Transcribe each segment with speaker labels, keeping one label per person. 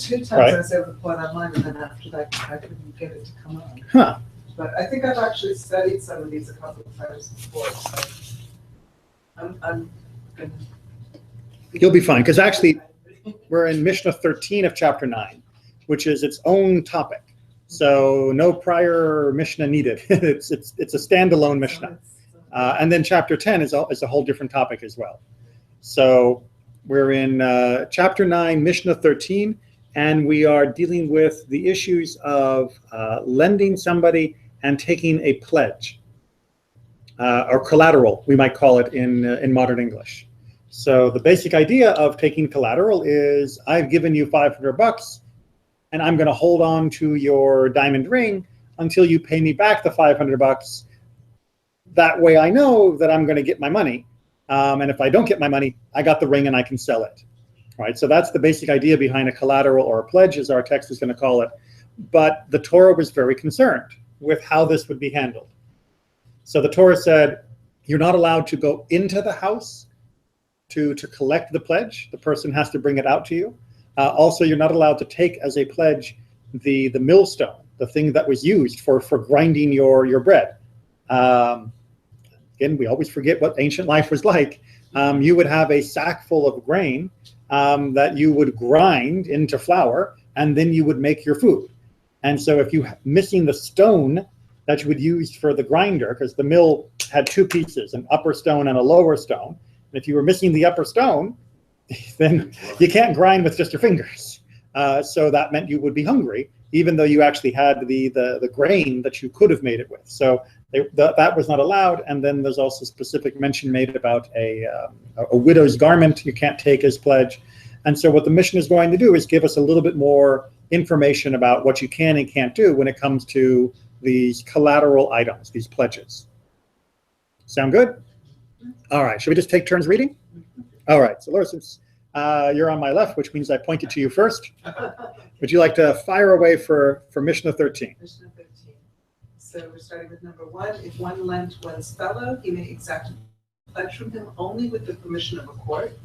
Speaker 1: 2 times
Speaker 2: Right.
Speaker 1: I was able to pull it online, and then after that, I couldn't get it to come on.
Speaker 2: Huh.
Speaker 1: But I think I've actually studied some of these a couple of times before, so I'm gonna.
Speaker 2: You'll be fine, because actually we're in Mishnah 13 of chapter 9, which is its own topic. So no prior Mishnah needed. it's a standalone Mishnah. And then chapter 10 is a whole different topic as well. So we're in chapter 9, Mishnah 13, and we are dealing with the issues of lending somebody and taking a pledge, or collateral, we might call it in modern English. So the basic idea of taking collateral is, I've given you $500 and I'm going to hold on to your diamond ring until you pay me back the $500. That way I know that I'm going to get my money. And if I don't get my money, I got the ring and I can sell it. Right? So that's the basic idea behind a collateral or a pledge, as our text is going to call it. But the Torah was very concerned with how this would be handled. So the Torah said, you're not allowed to go into the house to collect the pledge. The person has to bring it out to you. Also, you're not allowed to take as a pledge the millstone, the thing that was used for grinding your bread. Again, we always forget what ancient life was like. You would have a sack full of grain that you would grind into flour, and then you would make your food. And so if you're missing the stone that you would use for the grinder, because the mill had 2 pieces, an upper stone and a lower stone. And if you were missing the upper stone, then you can't grind with just your fingers. So that meant you would be hungry, even though you actually had the grain that you could have made it with. So that was not allowed. And then there's also specific mention made about a widow's garment you can't take as pledge. And so what the Mishnah is going to do is give us a little bit more information about what you can and can't do when it comes to these collateral items, these pledges. Sound good? All right, should we just take turns reading? All right, so Laura, since you're on my left, which means I pointed to you first, would you like to fire away for Mishnah 13?
Speaker 1: Mishnah 13. So we're starting with number 1. If one lent one's fellow, he may exact a pledge from him only with the permission of a court,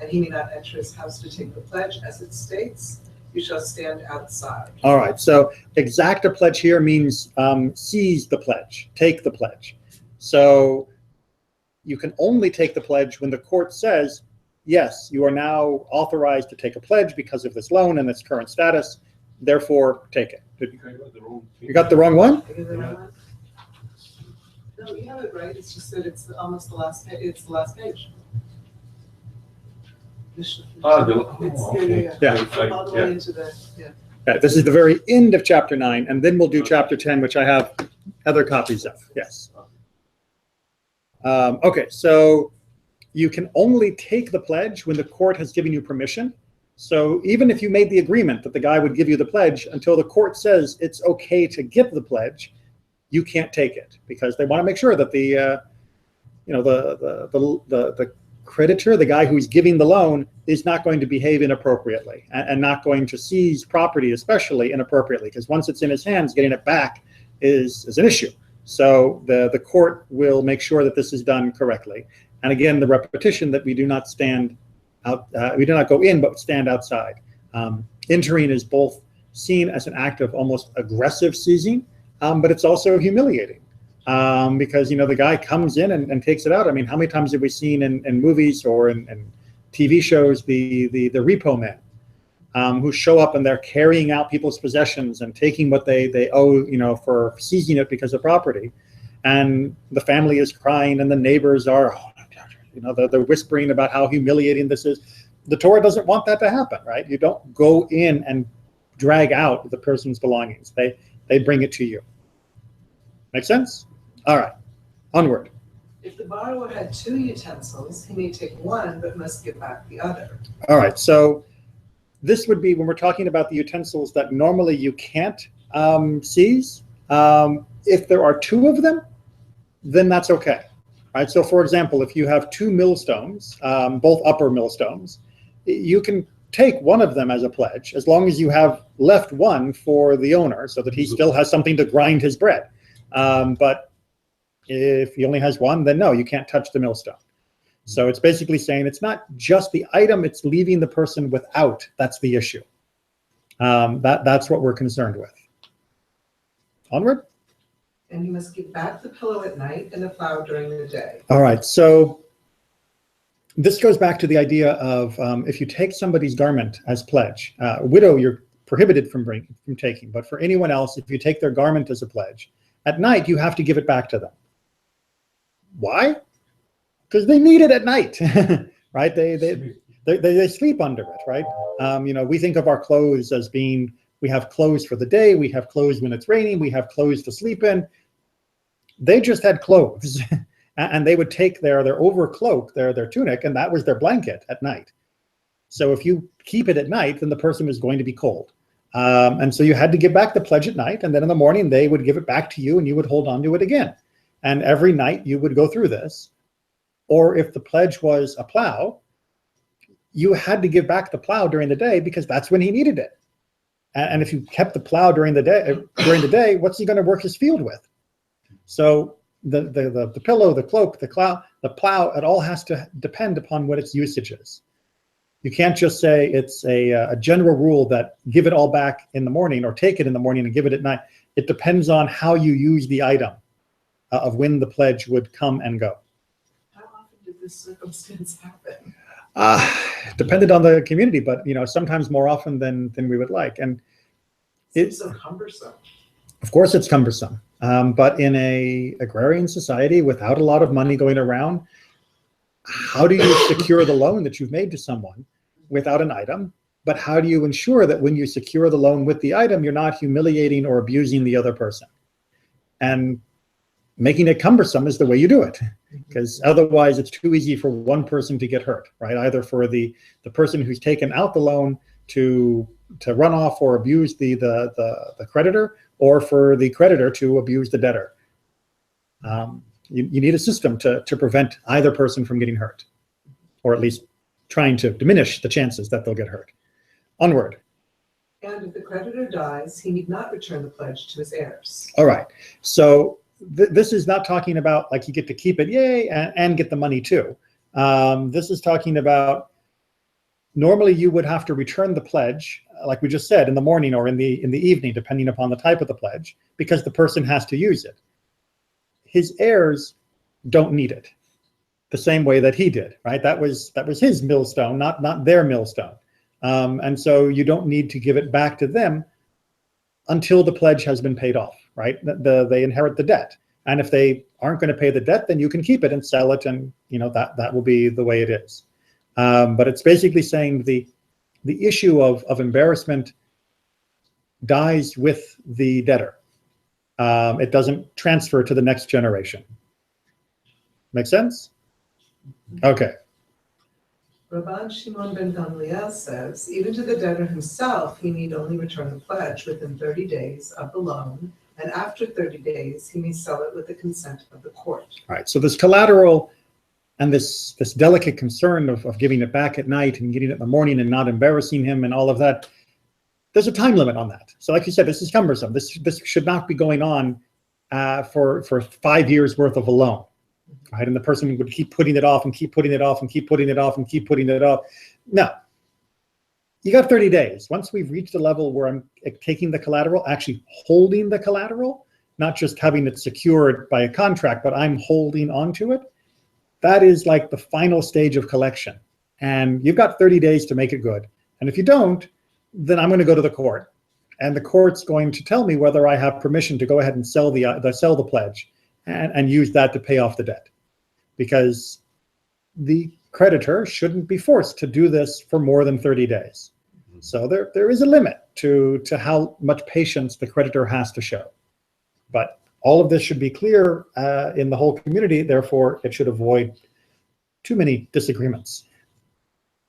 Speaker 1: and he may not enter his house to take the pledge, as it states, you shall stand outside.
Speaker 2: All right, so exact a pledge here means seize the pledge, take the pledge. So you can only take the pledge when the court says, yes, you are now authorized to take a pledge because of this loan and its current status, therefore take it. You got the wrong one?
Speaker 1: No, you have it right. It's just that it's almost the last page. It's the last page.
Speaker 2: Okay.
Speaker 1: Yeah. All the way into the,
Speaker 2: Yeah, this is the very end of chapter 9, and then we'll do chapter 10, which I have other copies of. Yes. Okay, so you can only take the pledge when the court has given you permission. So even if you made the agreement that the guy would give you the pledge, until the court says it's okay to give the pledge, you can't take it, because they want to make sure that the creditor, the guy who's giving the loan, is not going to behave inappropriately and not going to seize property, especially inappropriately, because once it's in his hands, getting it back is an issue. So the court will make sure that this is done correctly. And again, the repetition that we do not stand out, we do not go in, but stand outside. Entering is both seen as an act of almost aggressive seizing, but it's also humiliating. Because, the guy comes in and takes it out. I mean, how many times have we seen in movies or in TV shows the repo men who show up and they're carrying out people's possessions and taking what they owe, for seizing it because of property. And the family is crying and the neighbors are, they're whispering about how humiliating this is. The Torah doesn't want that to happen, right? You don't go in and drag out the person's belongings. They bring it to you. Make sense? All right, onward.
Speaker 1: If the borrower had 2 utensils, he may take one, but must give back the other.
Speaker 2: All right, so this would be when we're talking about the utensils that normally you can't seize. If there are 2 of them, then that's okay. All right, so for example, if you have 2 millstones, both upper millstones, you can take one of them as a pledge, as long as you have left one for the owner so that he still has something to grind his bread. But if he only has one, then no, you can't touch the millstone. So it's basically saying it's not just the item, it's leaving the person without. That's the issue. That's what we're concerned with. Onward.
Speaker 1: And you must give back the pillow at night and the plow during the day.
Speaker 2: All right, so this goes back to the idea of if you take somebody's garment as pledge, a widow you're prohibited from taking, but for anyone else, if you take their garment as a pledge, at night you have to give it back to them. Why? Because they need it at night, right? They sleep under it, right? We think of our clothes as being, we have clothes for the day, we have clothes when it's raining, we have clothes to sleep in. They just had clothes, and they would take their overcloak, their tunic, and that was their blanket at night. So if you keep it at night, then the person is going to be cold. And so you had to give back the pledge at night, and then in the morning they would give it back to you and you would hold on to it again. And every night you would go through this. Or if the pledge was a plow, you had to give back the plow during the day because that's when he needed it. And if you kept the plow during the day, what's he going to work his field with? So the pillow, the cloak, the plow, it all has to depend upon what its usage is. You can't just say it's a general rule that give it all back in the morning or take it in the morning and give it at night. It depends on how you use the item of when the pledge would come and go.
Speaker 1: How often did this circumstance happen?
Speaker 2: Depended on the community, but sometimes more often than we would like. And
Speaker 1: It's so cumbersome.
Speaker 2: Of course it's cumbersome. But in a agrarian society without a lot of money going around, how do you secure the loan that you've made to someone without an item? But how do you ensure that when you secure the loan with the item, you're not humiliating or abusing the other person? And making it cumbersome is the way you do it, because otherwise it's too easy for one person to get hurt, right? Either for the person who's taken out the loan to run off or abuse the creditor, or for the creditor to abuse the debtor. You need a system to prevent either person from getting hurt, or at least trying to diminish the chances that they'll get hurt. Onward.
Speaker 1: And if the creditor dies, he need not return the pledge to his heirs.
Speaker 2: All right. So this is not talking about like you get to keep it, yay, and get the money too. This is talking about normally you would have to return the pledge, like we just said, in the morning or in the evening, depending upon the type of the pledge, because the person has to use it. His heirs don't need it the same way that he did, right? That was his millstone, not their millstone. And so you don't need to give it back to them until the pledge has been paid off, right? They inherit the debt. And if they aren't going to pay the debt, then you can keep it and sell it, and that will be the way it is. But it's basically saying the issue of embarrassment dies with the debtor. It doesn't transfer to the next generation. Make sense? Okay.
Speaker 1: Rabban Shimon ben Gamliel says, even to the debtor himself, he need only return the pledge within 30 days of the loan, and after 30 days, he may sell it with the consent of the court. All
Speaker 2: right, so this collateral and this delicate concern of giving it back at night and getting it in the morning and not embarrassing him and all of that, there's a time limit on that. So like you said, this is cumbersome. This should not be going on for 5 years worth of a loan. Right? And the person would keep putting it off and keep putting it off and keep putting it off and keep putting it off. No, you got 30 days. Once we've reached a level where I'm taking the collateral, actually holding the collateral, not just having it secured by a contract, but I'm holding onto it, that is like the final stage of collection. And you've got 30 days to make it good. And if you don't, then I'm going to go to the court. And the court's going to tell me whether I have permission to go ahead and sell the pledge and use that to pay off the debt. Because the creditor shouldn't be forced to do this for more than 30 days. So there is a limit to how much patience the creditor has to show. But all of this should be clear in the whole community, therefore it should avoid too many disagreements.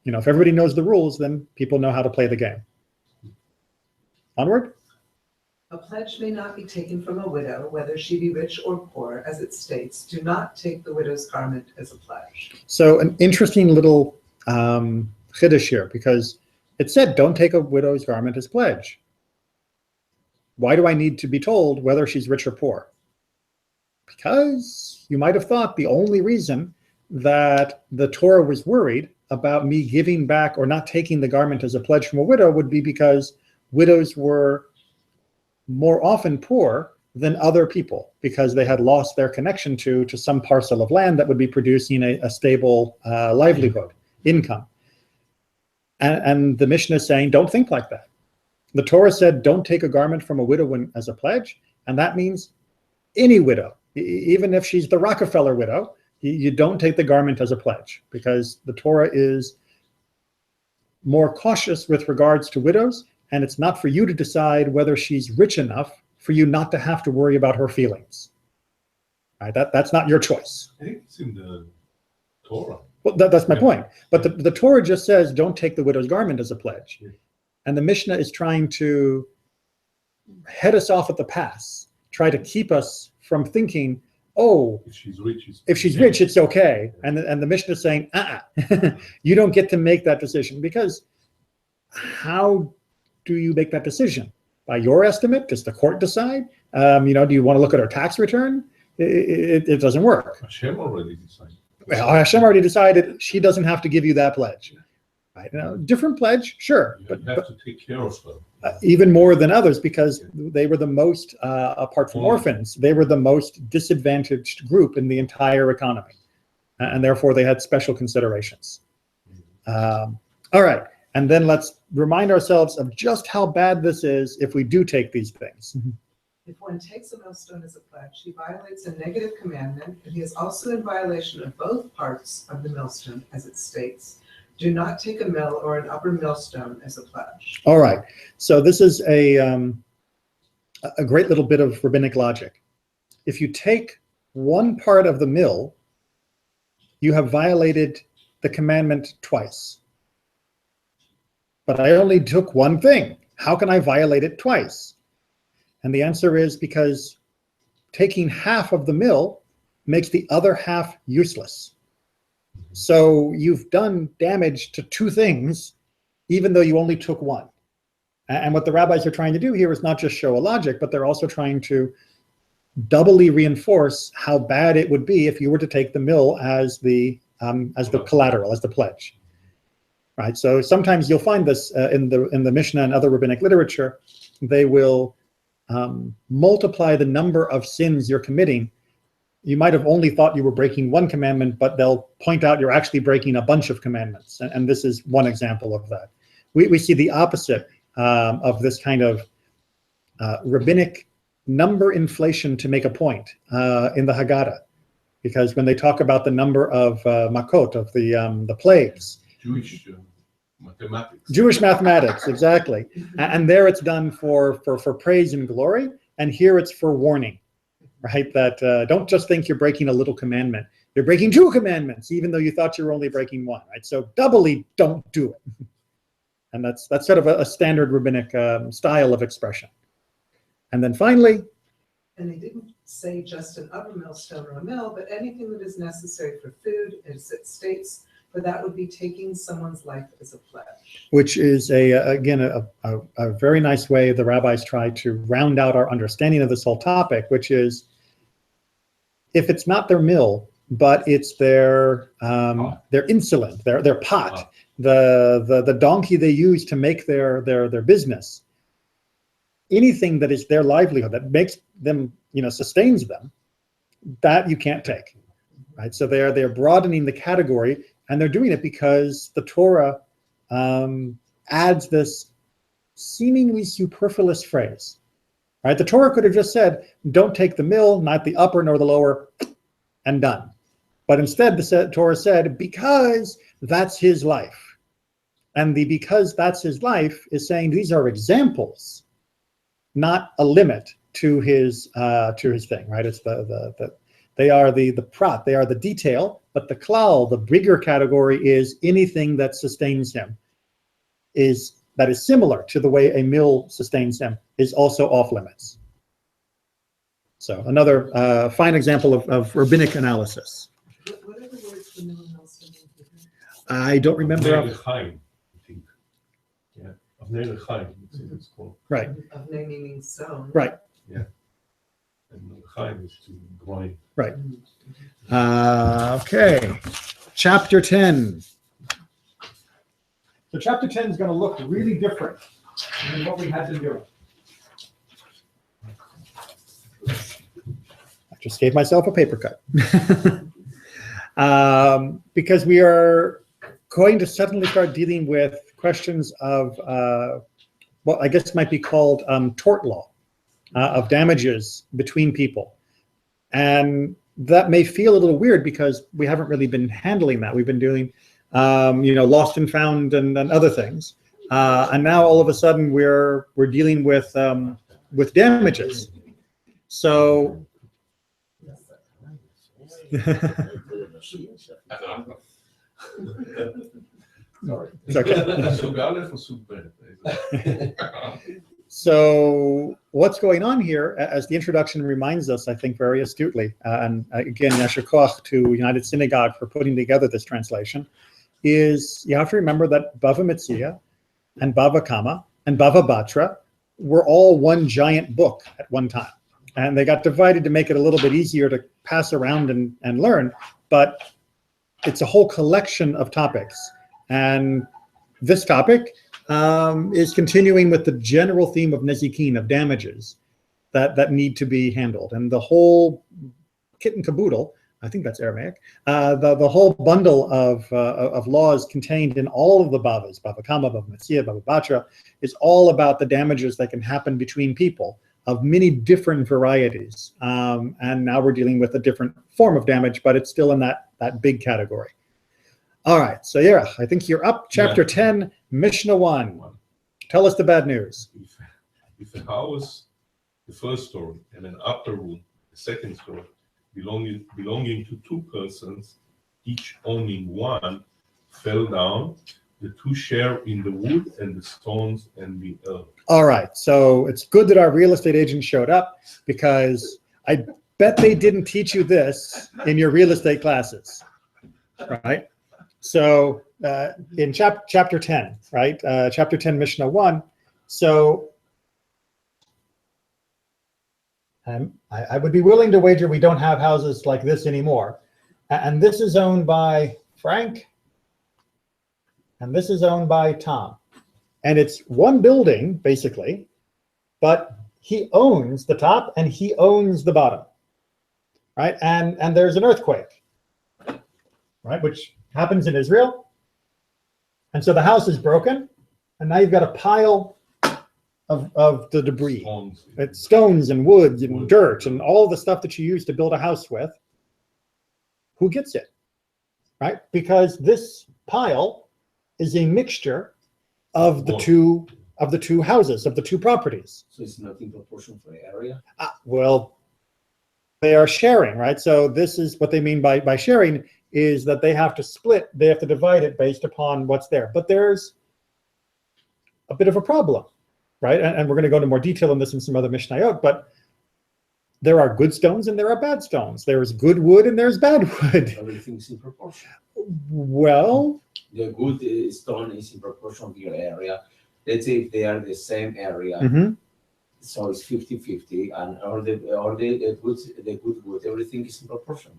Speaker 2: If everybody knows the rules, then people know how to play the game. Onward.
Speaker 1: A pledge may not be taken from a widow, whether she be rich or poor, as it states, do not take the widow's garment as a pledge.
Speaker 2: So an interesting little chiddush here, because it said don't take a widow's garment as pledge. Why do I need to be told whether she's rich or poor? Because you might have thought the only reason that the Torah was worried about me giving back or not taking the garment as a pledge from a widow would be because widows were more often poor than other people because they had lost their connection to some parcel of land that would be producing a stable livelihood, income. And the Mishnah is saying, don't think like that. The Torah said, don't take a garment from a widow as a pledge, and that means any widow, even if she's the Rockefeller widow, you don't take the garment as a pledge, because the Torah is more cautious with regards to widows, and it's not for you to decide whether she's rich enough for you not to have to worry about her feelings. Right? That's not your choice.
Speaker 3: I think it's in the Torah.
Speaker 2: Well, that's my point. But the Torah just says, don't take the widow's garment as a pledge.
Speaker 3: Yeah.
Speaker 2: And the Mishnah is trying to head us off at the pass, try to keep us from thinking, oh,
Speaker 3: If she's rich,
Speaker 2: it's okay. And the Mishnah is saying, you don't get to make that decision, because how do you make that decision? By your estimate? Does the court decide? Do you want to look at her tax return? It doesn't work.
Speaker 3: Hashem already decided.
Speaker 2: Well, Hashem already decided she doesn't have to give you that pledge. Right? Different pledge, sure.
Speaker 3: You
Speaker 2: But
Speaker 3: have to take care of her.
Speaker 2: even more than others, because they were the most, apart from orphans, they were the most disadvantaged group in the entire economy. And therefore they had special considerations. All right. And then let's remind ourselves of just how bad this is if we do take these things.
Speaker 1: If one takes a millstone as a pledge, he violates a negative commandment, and he is also in violation of both parts of the millstone, as it states. Do not take a mill or an upper millstone as a pledge.
Speaker 2: All right. So this is a great little bit of rabbinic logic. If you take one part of the mill, you have violated the commandment twice. But I only took one thing. How can I violate it twice? And the answer is because taking half of the mill makes the other half useless. So you've done damage to two things, even though you only took one. And what the rabbis are trying to do here is not just show a logic, but they're also trying to doubly reinforce how bad it would be if you were to take the mill as the collateral, as the pledge. Right. So sometimes you'll find this in the Mishnah and other rabbinic literature. They will multiply the number of sins you're committing. You might have only thought you were breaking one commandment, but they'll point out you're actually breaking a bunch of commandments. And this is one example of that. We see the opposite of this kind of rabbinic number inflation to make a point in the Haggadah. Because when they talk about the number of makot, of the plagues, Jewish mathematics, exactly. And there it's done for praise and glory, and here it's for warning, right? That don't just think you're breaking a little commandment. You're breaking two commandments, even though you thought you were only breaking one, right? So doubly don't do it. And that's sort of a standard rabbinic style of expression. And then finally,
Speaker 1: And they didn't say just an upper millstone or a mill, but anything that is necessary for food, as it states, for that would be taking someone's life as a pledge.
Speaker 2: which is a very nice way the rabbis try to round out our understanding of this whole topic, which is if it's not their mill, but it's their insulin, their pot, the donkey they use to make their business, anything that is their livelihood, that makes them, sustains them, that you can't take, right? So they're broadening the category, and they're doing it because the Torah adds this seemingly superfluous phrase, right? The Torah could have just said, don't take the mill, not the upper nor the lower, and done. But instead, the Torah said, because that's his life. And the because that's his life is saying these are examples, not a limit to his thing, right? It's they are the prat, they are the detail, but the klal, the bigger category, is anything that sustains him, that is similar to the way a mill sustains him, is also off limits. So another fine example of rabbinic analysis.
Speaker 1: What are the words for mill and millstone?
Speaker 2: I don't remember.
Speaker 3: I think. Yeah, Avnei Rechaim, it's called.
Speaker 2: Right.
Speaker 1: Of name meaning stone.
Speaker 2: Right.
Speaker 3: Yeah. And Rechaim is to grind.
Speaker 2: Right. Okay. Chapter 10. So chapter 10 is going to look really different and what we had to do. I just gave myself a paper cut. Because we are going to suddenly start dealing with questions of what I guess might be called tort law, of damages between people. And that may feel a little weird because we haven't really been handling that. We've been doing, lost and found and other things. And now all of a sudden we're dealing with damages. So it's okay. So what's going on here, as the introduction reminds us, I think very astutely, and again, Yasher Koach to United Synagogue for putting together this translation, is you have to remember that Bava Metzia and Bava Kama and Bava Batra were all one giant book at one time. And they got divided to make it a little bit easier to pass around and learn, but it's a whole collection of topics. And this topic is continuing with the general theme of nezikin, of damages that need to be handled. And the whole kit and caboodle, I think that's Aramaic, the whole bundle of laws contained in all of the Bavas, Bava Kama, Bava Metzia, Bava Batra, is all about the damages that can happen between people of many different varieties. And now we're dealing with a different form of damage, but it's still in that big category. All right, so yeah, I think you're up. Chapter 10, Mishnah 1. Tell us the bad news.
Speaker 3: If a house, the first story, and an upper room, the second story, belonging to two persons, each owning one, fell down, the two share in the wood and the stones and the earth.
Speaker 2: All right, so it's good that our real estate agent showed up, because I bet they didn't teach you this in your real estate classes, right? So in chapter 10, right? Chapter 10, Mishnah 1. So I would be willing to wager we don't have houses like this anymore. And this is owned by Frank, and this is owned by Tom. And it's one building, basically, but he owns the top and he owns the bottom, right? And there's an earthquake, right? Which happens in Israel. And so the house is broken, and now you've got a pile of the debris. It's stones and wood and dirt and all the stuff that you use to build a house with. Who gets it, right? Because this pile is a mixture of the two houses, of the two properties.
Speaker 4: So it's not in proportion for the area?
Speaker 2: Well, they are sharing, right? So this is what they mean by sharing, is that they have to split, they have to divide it based upon what's there. But there's a bit of a problem, right? And we're going to go into more detail on this in some other Mishnayot, but there are good stones and there are bad stones. There's good wood and there's bad wood.
Speaker 4: Everything's in proportion.
Speaker 2: Well,
Speaker 4: the good stone is in proportion to your area. Let's say if they are the same area, so it's 50-50, and all the good wood, everything is in proportion.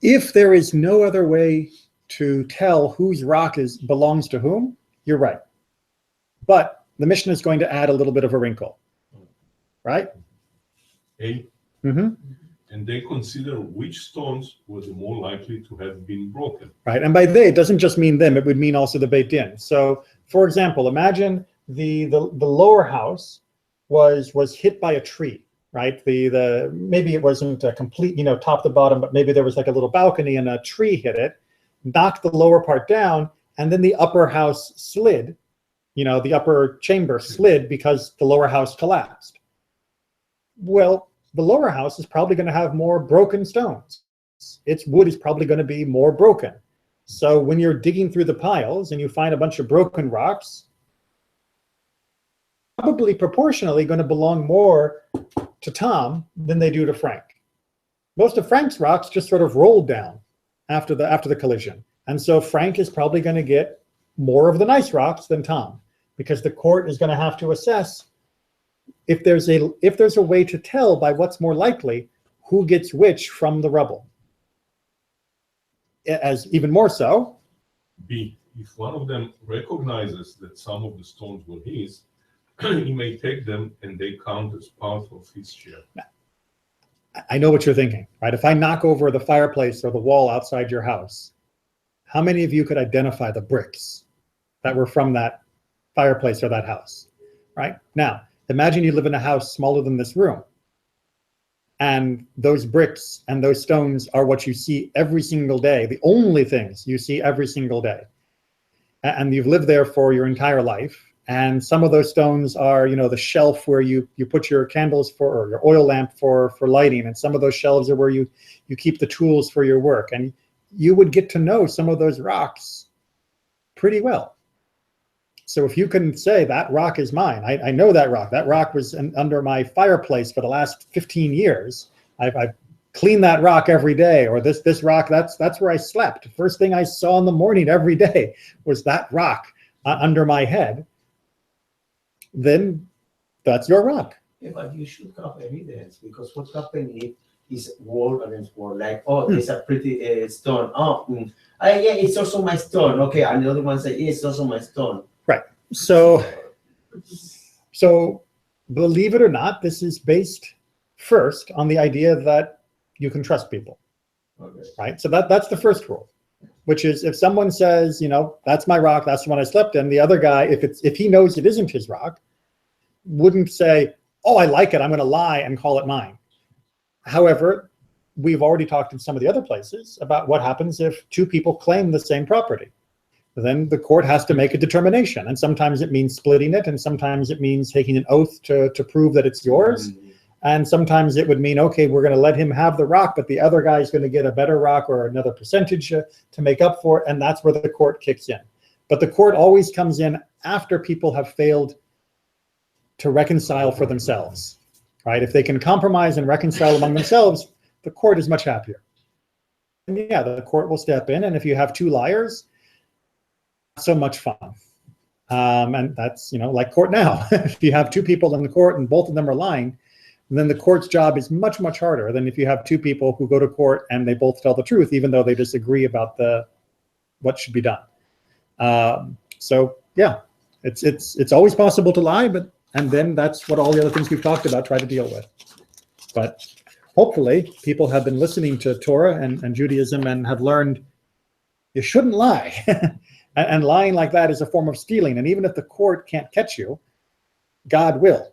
Speaker 2: If there is no other way to tell whose rock belongs to whom, you're right. But the Mishnah is going to add a little bit of a wrinkle, right?
Speaker 3: And they consider which stones were the more likely to have been broken.
Speaker 2: Right, and by they, it doesn't just mean them, it would mean also the Beit Din. So, for example, imagine the lower house was hit by a tree, right? Maybe it wasn't a complete, top to bottom, but maybe there was like a little balcony and a tree hit it, knocked the lower part down, and then the upper house slid, the upper chamber slid because the lower house collapsed. Well, the lower house is probably going to have more broken stones. Its wood is probably going to be more broken. So when you're digging through the piles and you find a bunch of broken rocks, probably proportionally going to belong more to Tom than they do to Frank. Most of Frank's rocks just sort of rolled down after the collision. And so Frank is probably going to get more of the nice rocks than Tom, because the court is going to have to assess if there's a way to tell by what's more likely who gets which from the rubble. As even more so,
Speaker 3: B, if one of them recognizes that some of the stones were his, he may take them and they count as part of his share.
Speaker 2: I know what you're thinking, right? If I knock over the fireplace or the wall outside your house, how many of you could identify the bricks that were from that fireplace or that house, right? Now, imagine you live in a house smaller than this room, and those bricks and those stones are what you see every single day, the only things you see every single day. And you've lived there for your entire life. And some of those stones are, you know, the shelf where you put your candles for, or your oil lamp for lighting. And some of those shelves are where you keep the tools for your work. And you would get to know some of those rocks pretty well. So if you can say that rock is mine, I know that rock was under my fireplace for the last 15 years. I've cleaned that rock every day, or this rock, that's where I slept. The first thing I saw in the morning every day was that rock under my head. Then that's your rock.
Speaker 4: Yeah, but you should have evidence, because what happened if is wall against wall, like, oh, there's a pretty stone. Yeah, it's also my stone. Okay, and the other one say, yeah, it's also my stone.
Speaker 2: Right. So believe it or not, this is based first on the idea that you can trust people.
Speaker 4: Okay.
Speaker 2: Right. So that's the first rule, which is if someone says, you know, that's my rock, that's the one I slept in, the other guy, if he knows it isn't his rock, wouldn't say, oh, I like it, I'm going to lie and call it mine. However, we've already talked in some of the other places about what happens if two people claim the same property. Then the court has to make a determination. And sometimes it means splitting it, and sometimes it means taking an oath to prove that it's yours. And sometimes it would mean, okay, we're going to let him have the rock, but the other guy is going to get a better rock or another percentage to make up for it. And that's where the court kicks in. But the court always comes in after people have failed to reconcile for themselves, right? If they can compromise and reconcile among themselves, the court is much happier. And yeah, the court will step in. And if you have two liars, not so much fun. And that's, you know, like court now. If you have two people in the court and both of them are lying, then the court's job is much, much harder than if you have two people who go to court and they both tell the truth, even though they disagree about what should be done. So yeah, it's always possible to lie, and then that's what all the other things we've talked about try to deal with. But hopefully people have been listening to Torah and Judaism and have learned you shouldn't lie. And lying like that is a form of stealing. And even if the court can't catch you, God will.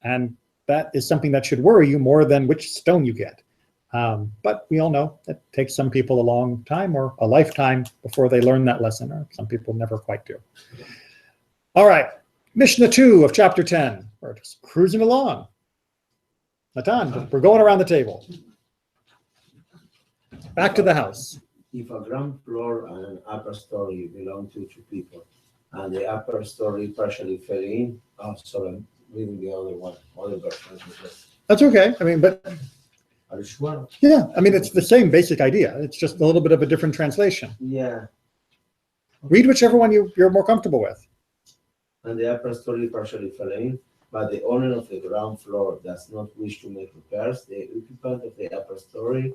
Speaker 2: And that is something that should worry you more than which stone you get. But we all know it takes some people a long time or a lifetime before they learn that lesson, or some people never quite do. All right, Mishnah 2 of chapter 10. We're just cruising along. Natan, we're going around the table. Back to the house.
Speaker 4: If a ground floor and an upper story belong to two people, and the upper story partially fell in, sorry, I'm reading the other version.
Speaker 2: That's okay. I mean, but
Speaker 4: Are you sure?
Speaker 2: yeah, I mean, it's the same basic idea. It's just a little bit of a different translation.
Speaker 4: Yeah.
Speaker 2: Read whichever one you're more comfortable with.
Speaker 4: And the upper story partially fell in, but the owner of the ground floor does not wish to make repairs. The occupant of the upper story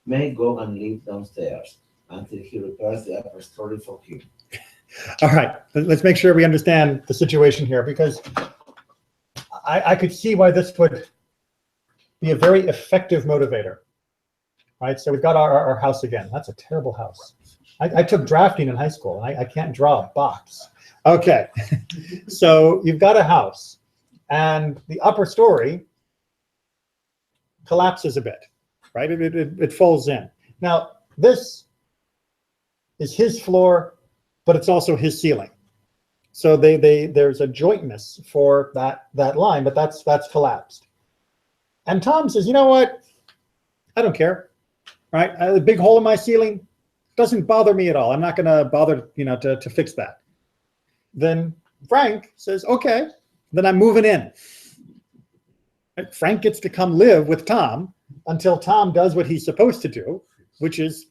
Speaker 4: may go and live downstairs until he repairs the upper story for him.
Speaker 2: All right, let's make sure we understand the situation here, because I could see why this would be a very effective motivator. Right, so we've got our house again. That's a terrible house. I took drafting in high school. I can't draw a box. Okay, so you've got a house, and the upper story collapses a bit, right? It falls in. Now, this is his floor, but it's also his ceiling. So there's a jointness for that line, but that's collapsed. And Tom says, you know what? I don't care, right? A big hole in my ceiling doesn't bother me at all. I'm not going to bother, to fix that. Then Frank says, okay, then I'm moving in. Right? Frank gets to come live with Tom until Tom does what he's supposed to do, which is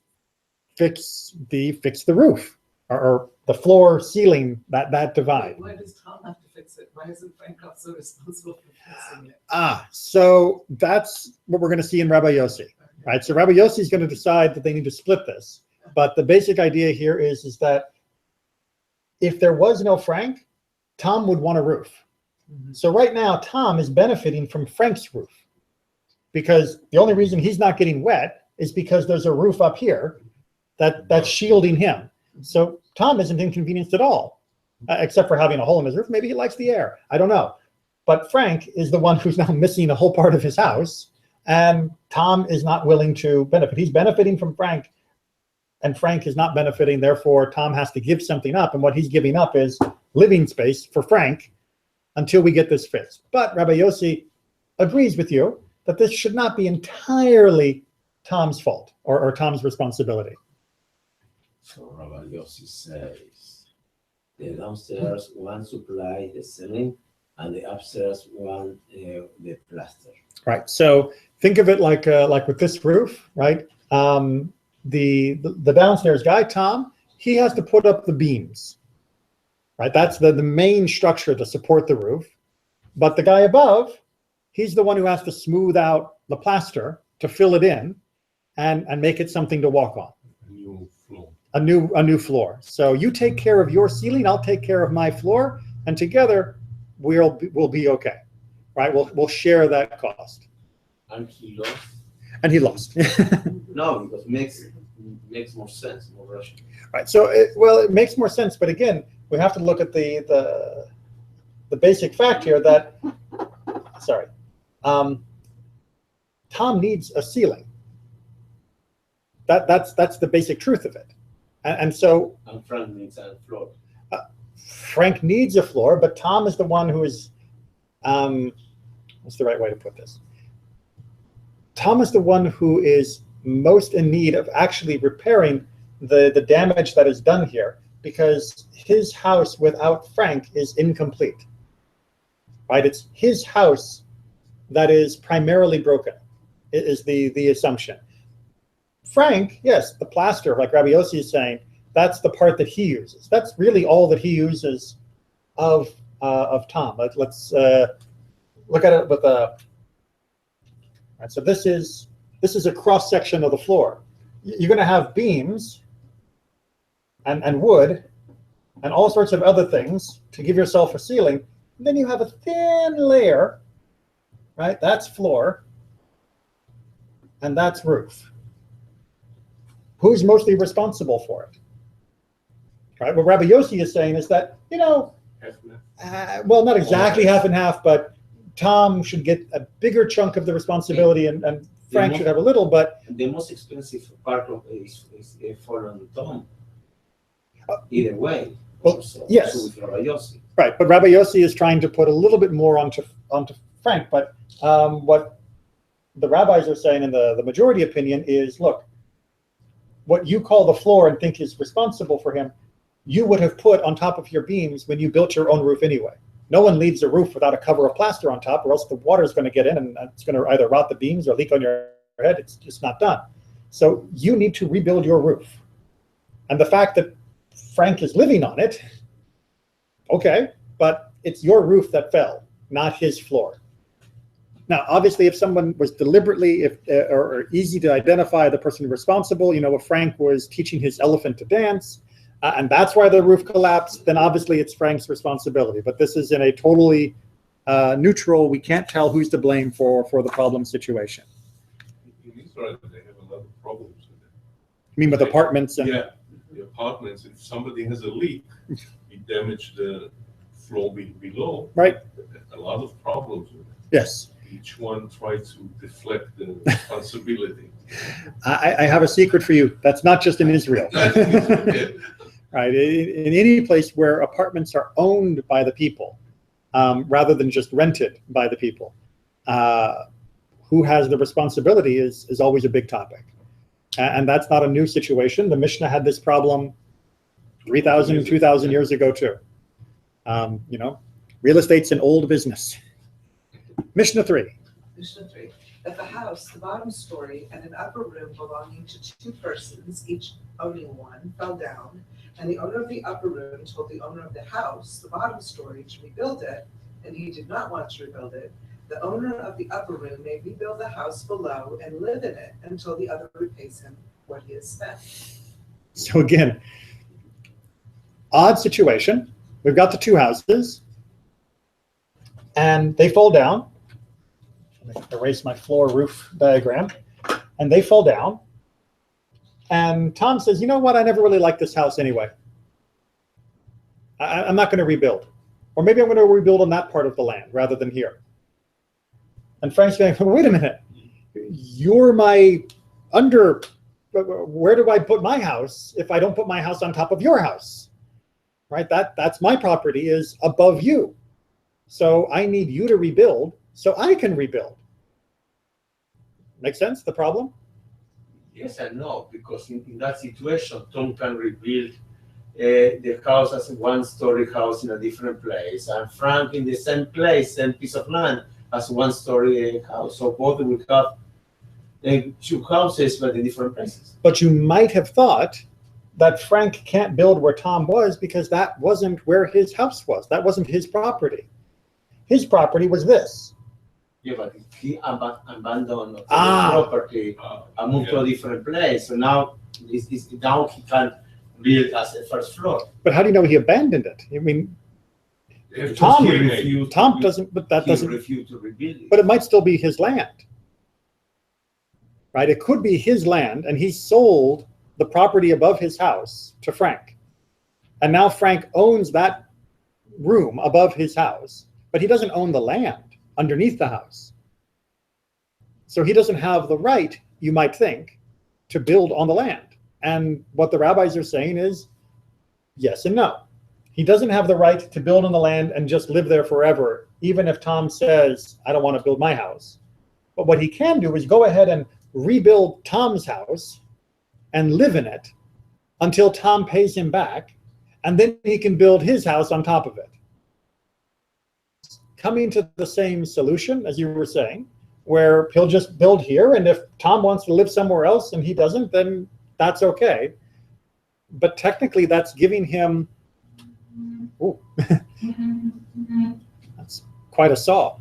Speaker 2: fix the roof or the floor ceiling, that divide.
Speaker 1: Why does Tom have to fix it? Why isn't Frank also responsible for fixing it?
Speaker 2: So that's what we're going to see in Rabbi Yossi, right? So Rabbi Yossi is going to decide that they need to split this. But the basic idea here is that if there was no Frank, Tom would want a roof. So right now, Tom is benefiting from Frank's roof because the only reason he's not getting wet is because there's a roof up here that's shielding him. So Tom isn't inconvenienced at all, except for having a hole in his roof. Maybe he likes the air. I don't know. But Frank is the one who's now missing a whole part of his house, and Tom is not willing to benefit. He's benefiting from Frank, and Frank is not benefiting. Therefore, Tom has to give something up, and what he's giving up is living space for Frank until we get this fixed. But Rabbi Yossi agrees with you that this should not be entirely Tom's fault or Tom's responsibility.
Speaker 4: So Rabbi Yossi says, the downstairs one supply the ceiling, and the upstairs one the plaster.
Speaker 2: Right. So think of it like with this roof, right? The downstairs guy, Tom, he has to put up the beams, right? That's the main structure to support the roof. But the guy above, he's the one who has to smooth out the plaster to fill it in and make it something to walk on.
Speaker 3: A new floor.
Speaker 2: A new floor. So you take care of your ceiling, I'll take care of my floor, and together we'll be okay, right? We'll share that cost.
Speaker 4: And he lost.
Speaker 2: And he lost.
Speaker 4: No, because it makes more sense, more rational.
Speaker 2: Right. So it makes more sense, but again, we have to look at the basic fact here that Tom needs a ceiling. That's the basic truth of it. And so
Speaker 4: Frank needs a floor.
Speaker 2: Frank needs a floor, but Tom is the one who is, what's the right way to put this? Tom is the one who is most in need of actually repairing the damage that is done here, because his house without Frank is incomplete, right? It's his house that is primarily broken, is the assumption. Frank, yes, the plaster, like Rabbi Yossi is saying, that's the part that he uses. That's really all that he uses of Tom. Let's look at it with a. Right, so this is a cross section of the floor. You're going to have beams and wood and all sorts of other things to give yourself a ceiling. And then you have a thin layer, right? That's floor, and that's roof. Who's mostly responsible for it? Right. What Rabbi Yossi is saying is that, well, not exactly half and half, but Tom should get a bigger chunk of the responsibility, and Frank should have a little. But
Speaker 4: the most expensive part of it is fall on Tom. Either way.
Speaker 2: Well, yes.
Speaker 4: With Rabbi Yossi.
Speaker 2: Right, but Rabbi Yossi is trying to put a little bit more onto Frank. But what the rabbis are saying in the majority opinion is, look, what you call the floor and think is responsible for him, you would have put on top of your beams when you built your own roof anyway. No one leaves a roof without a cover of plaster on top, or else the water is going to get in and it's going to either rot the beams or leak on your head. It's just not done. So you need to rebuild your roof. And the fact that Frank is living on it, okay, but it's your roof that fell, not his floor. Now, obviously, if someone was deliberately or easy to identify the person responsible, if Frank was teaching his elephant to dance, and that's why the roof collapsed, then obviously it's Frank's responsibility. But this is in a totally neutral, we can't tell who's to blame for the problem situation.
Speaker 3: In Israel, they have a lot of problems with it.
Speaker 2: You mean with apartments? And
Speaker 3: yeah, the apartments, if somebody has a leak, you damage the floor below.
Speaker 2: Right.
Speaker 3: A lot of problems with it.
Speaker 2: Yes.
Speaker 3: Each one tries to deflect the responsibility.
Speaker 2: I have a secret for you. That's not just in Israel. Right. In any place where apartments are owned by the people, rather than just rented by the people, who has the responsibility is always a big topic. And that's not a new situation. The Mishnah had this problem 3,000, 2,000 years ago too. Real estate's an old business. Mishnah 3.
Speaker 1: Mishnah 3. That the house, the bottom story, and an upper room belonging to two persons, each owning one, fell down, and the owner of the upper room told the owner of the house, the bottom story, to rebuild it, and he did not want to rebuild it. The owner of the upper room may rebuild the house below and live in it until the other repays him what he has spent.
Speaker 2: So again, odd situation. We've got the two houses. and they fall down. Let me erase my floor roof diagram. And they fall down. And Tom says, you know what? I never really liked this house anyway. I'm not going to rebuild. Or maybe I'm going to rebuild on that part of the land rather than here. And Frank's going, wait a minute. You're my where do I put my house if I don't put my house on top of your house? Right? That's my property is above you. So I need you to rebuild so I can rebuild. Make sense, the problem?
Speaker 4: Yes and no, because in that situation, Tom can rebuild the house as a one-story house in a different place, and Frank in the same place, same piece of land, as one-story house. So both will have two houses, but in different places.
Speaker 2: But you might have thought that Frank can't build where Tom was because that wasn't where his house was. That wasn't his property. His property was this.
Speaker 4: Yeah, but he abandoned the property and moved to a different place. So now, now he can build as a first floor.
Speaker 2: But how do you know he abandoned it? I mean, Tom doesn't, but that doesn't.
Speaker 4: Refuse to rebuild it.
Speaker 2: But it might still be his land, right? It could be his land, and he sold the property above his house to Frank, and now Frank owns that room above his house, but he doesn't own the land underneath the house. So he doesn't have the right, you might think, to build on the land. And what the rabbis are saying is yes and no. He doesn't have the right to build on the land and just live there forever, even if Tom says, I don't want to build my house. But what he can do is go ahead and rebuild Tom's house and live in it until Tom pays him back, and then he can build his house on top of it. Coming to the same solution, as you were saying, where he'll just build here, and if Tom wants to live somewhere else and he doesn't, then that's okay. But technically that's giving him, ooh, that's quite a saw.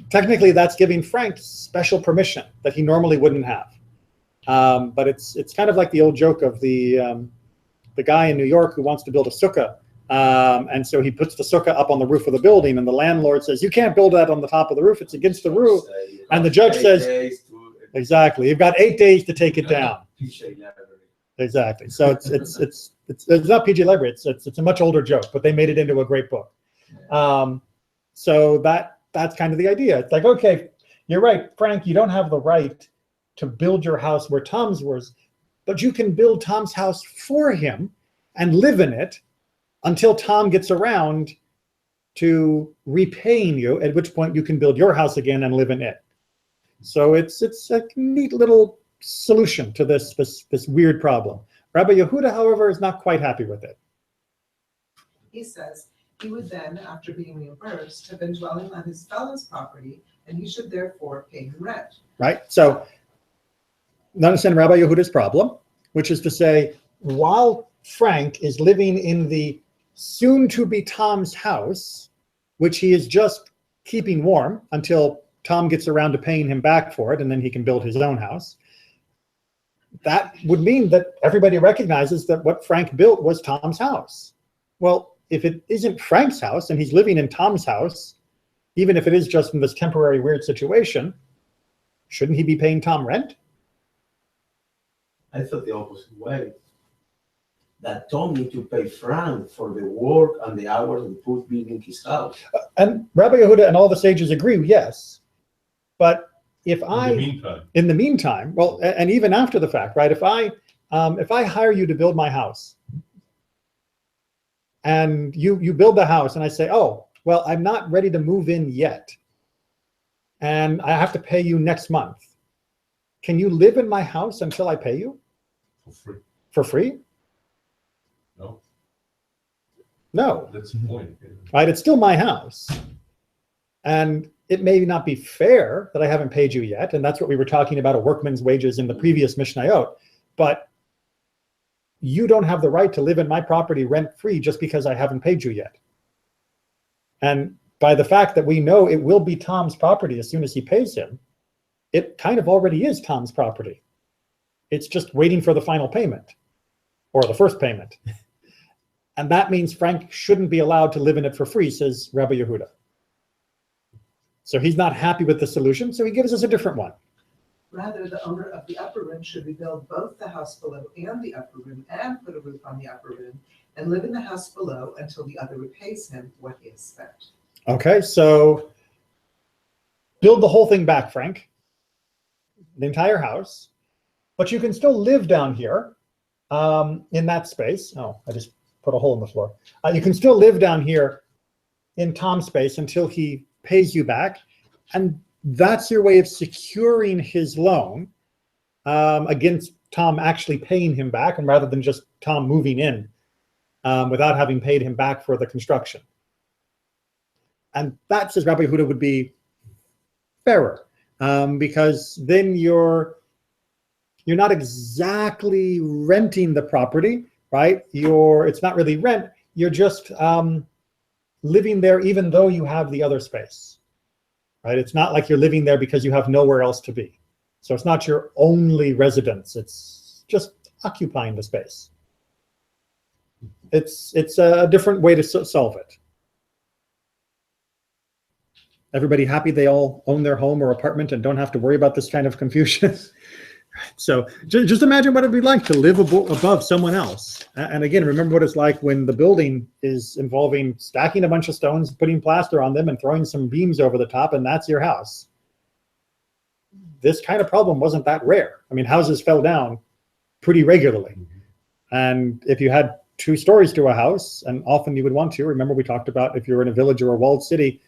Speaker 2: Technically that's giving Frank special permission that he normally wouldn't have. But it's kind of like the old joke of the guy in New York who wants to build a sukkah. And so he puts the sukkah up on the roof of the building, and the landlord says, you can't build that on the top of the roof, it's against the roof. And the judge says, exactly, you've got 8 days to take it down. Exactly. So it's not PG Library, it's a much older joke, but they made it into a great book. So that's kind of the idea. It's like, okay, you're right, Frank, you don't have the right to build your house where Tom's was, but you can build Tom's house for him and live in it until Tom gets around to repaying you, at which point you can build your house again and live in it. So it's a neat little solution to this weird problem. Rabbi Yehuda, however, is not quite happy with it.
Speaker 1: He says he would then, after being reimbursed, have been dwelling on his fellow's property, and he should therefore pay him rent.
Speaker 2: Right? So, understand Rabbi Yehuda's problem, which is to say, while Frank is living in the soon-to-be Tom's house, which he is just keeping warm until Tom gets around to paying him back for it, and then he can build his own house. That would mean that everybody recognizes that what Frank built was Tom's house. Well, if it isn't Frank's house and he's living in Tom's house, even if it is just in this temporary weird situation, shouldn't he be paying Tom rent?
Speaker 4: I thought the opposite way. That Tom need to pay Frank for the work and the hours he put building his house. And
Speaker 2: Rabbi Yehuda and all the sages agree, yes. But if in the meantime, well, and even after the fact, right? If I hire you to build my house, and you build the house, and I say, oh, well, I'm not ready to move in yet, and I have to pay you next month. Can you live in my house until I pay you?
Speaker 3: For free.
Speaker 2: For free?
Speaker 3: No.
Speaker 2: No.
Speaker 3: That's the point.
Speaker 2: Right? It's still my house. And it may not be fair that I haven't paid you yet. And that's what we were talking about, a workman's wages in the previous Mishnayot. But you don't have the right to live in my property rent-free just because I haven't paid you yet. And by the fact that we know it will be Tom's property as soon as he pays him, it kind of already is Tom's property. It's just waiting for the final payment, or the first payment. And that means Frank shouldn't be allowed to live in it for free, says Rabbi Yehuda. So he's not happy with the solution, so he gives us a different one.
Speaker 1: Rather, the owner of the upper room should rebuild both the house below and the upper room and put a roof on the upper room and live in the house below until the other repays him what he has spent.
Speaker 2: Okay, so build the whole thing back, Frank, the entire house, but you can still live down here in that space. Oh, I just put a hole in the floor. You can still live down here in Tom's space until he pays you back, and that's your way of securing his loan against Tom actually paying him back, and rather than just Tom moving in without having paid him back for the construction. And that, says Rabbi Yehuda, would be fairer, because then you're not exactly renting the property, right? It's not really rent. You're just living there even though you have the other space, right? It's not like you're living there because you have nowhere else to be. So it's not your only residence. It's just occupying the space. It's a different way to solve it. Everybody happy they all own their home or apartment and don't have to worry about this kind of confusion? So just imagine what it'd be like to live above someone else. And again, remember what it's like when the building is involving stacking a bunch of stones, putting plaster on them, and throwing some beams over the top, and that's your house. This kind of problem wasn't that rare. I mean, houses fell down pretty regularly. And if you had 2 stories to a house, and often you would want to, remember we talked about if you're in a village or a walled city,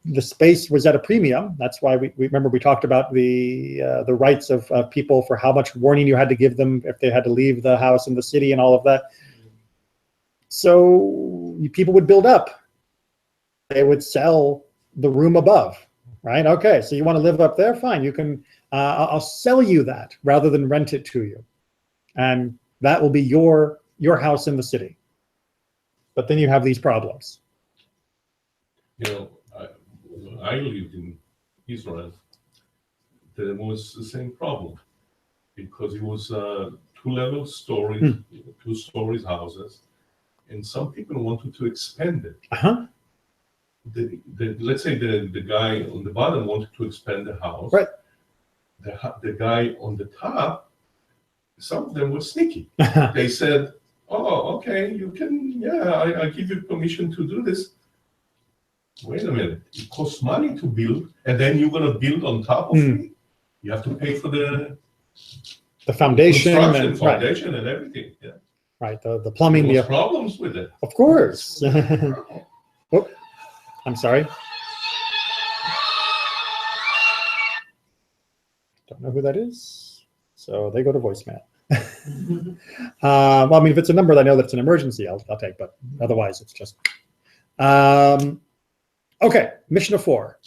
Speaker 2: the space was at a premium. That's why we remember we talked about the rights of people for how much warning you had to give them if they had to leave the house in the city and all of that. So people would build up. They would sell the room above, right? Okay, so you want to live up there? Fine, you can. I'll sell you that rather than rent it to you, and that will be your house in the city. But then you have these problems.
Speaker 3: You know, when I lived in Israel, there was the same problem because it was 2-level stories, 2 stories houses, and some people wanted to expand it. Let's say the guy on the bottom wanted to expand the house.
Speaker 2: Right.
Speaker 3: The guy on the top, some of them were sneaky. They said, "Oh, okay, you can. Yeah, I give you permission to do this." Wait a minute, it costs money to build, and then you're going to build on top of it. You have to pay for the
Speaker 2: foundation,
Speaker 3: foundation and everything. Yeah.
Speaker 2: Right, the plumbing.
Speaker 3: There was problems with it.
Speaker 2: Of course. Oh, I'm sorry. Don't know who that is, so they go to voicemail. Well, I mean, if it's a number that I know that's an emergency, I'll take, but otherwise it's just... Okay, Mishnah 4.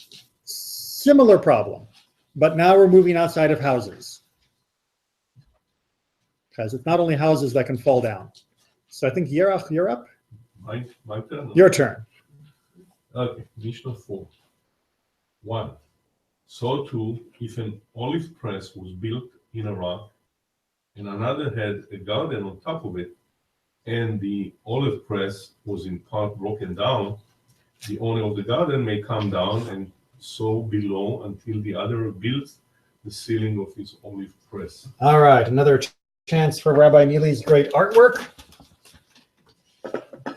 Speaker 2: Similar problem, but now we're moving outside of houses. Because it's not only houses that can fall down. So I think Yerach, you're up?
Speaker 3: My turn.
Speaker 2: Your turn.
Speaker 3: Okay, Mishnah 4. 1. So too, if an olive press was built in a rock, and another had a garden on top of it, and the olive press was in part broken down, the owner of the garden may come down and sow below until the other builds the ceiling of his olive press.
Speaker 2: All right, another chance for Rabbi Neely's great artwork.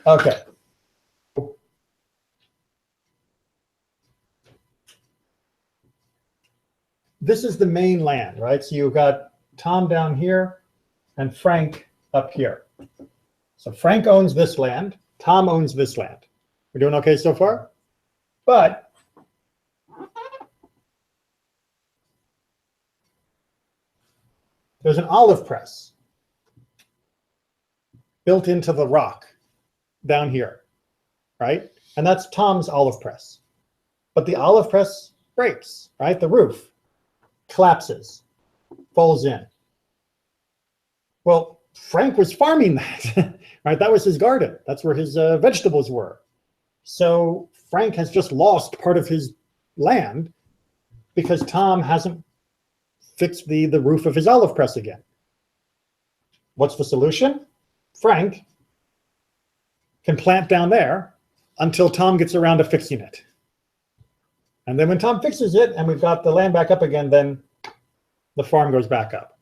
Speaker 2: Okay. This is the main land, right? So you've got Tom down here and Frank up here. So Frank owns this land, Tom owns this land. We're doing okay so far? But there's an olive press built into the rock down here, right? And that's Tom's olive press. But the olive press breaks, right? The roof collapses, falls in. Well, Frank was farming that, right? That was his garden. That's where his vegetables were. So Frank has just lost part of his land because Tom hasn't fixed the roof of his olive press again. What's the solution? Frank can plant down there until Tom gets around to fixing it. And then when Tom fixes it and we've got the land back up again, then the farm goes back up.